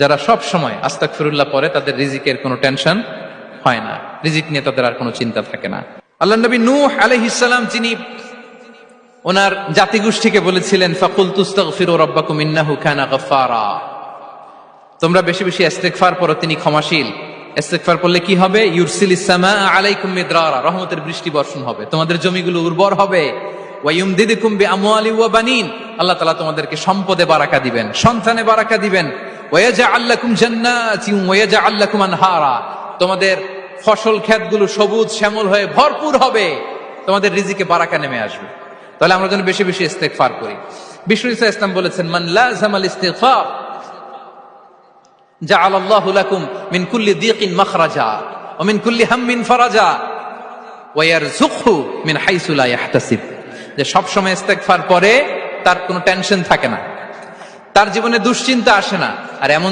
যারা সব সময় আস্তাগফিরুল্লাহ পড়ে তাদের রিজিকের কোনো টেনশন হয় না, রিজিক নিয়ে তাদের আর কোনো চিন্তা থাকে না। আল্লাহ নবী নূহ আলাইহিস সালাম যিনি ওনার জাতিগোষ্ঠীকে বলেছিলেন ফাকুলতু আস্তাগফিরু রাব্বাকুম ইন্নাহু কানা গাফফারা, তোমরা বেশি বেশি ইস্তেগফার পড়ো, তিনি ক্ষমাশীল। ইস্তেগফার পড়লে কি হবে? ইউরসিলিস সামাআ আলাইকুম মিদরারা, রহমতের বৃষ্টি বর্ষণ হবে, তোমাদের জমিগুলো উর্বর হবে। ওয়া ইউমদিদুকুম বিআমওয়ালি ওয়া বানিন, আল্লাহ তাআলা তোমাদেরকে সম্পদে বারাকা দিবেন, সন্তানে বারাকা দিবেন। ওয়া ইয়াজআল লাকুম জান্নাতিন ওয়া ইয়াজআল লাকুম আনহারা, তোমাদের ফসল ক্ষেতগুলো সবুজ শ্যামল হয়ে ভরপুর হবে, তোমাদের রিজিকে বারাকা নেমে আসবে। তাহলে আমরা যেন বেশি বেশি ইস্তেগফার করি। বিষ্ণু ঈসা ইসলাম বলেছেন মান লাযামাল ইস্তিগফার জাআলাল্লাহু লাকুম মিন কুল্লি দিকিন মাখরাজা ওয়া মিন কুল্লি হাম্মিন ফারাজা ওয়া ইয়ারযুকহু মিন হাইসু লা ইয়াহতাসিব, যে সব সময় ইস্তেগফার পরে তার কোনো টেনশন থাকে না, তার জীবনে দুশ্চিন্তা আসে না। আর এমন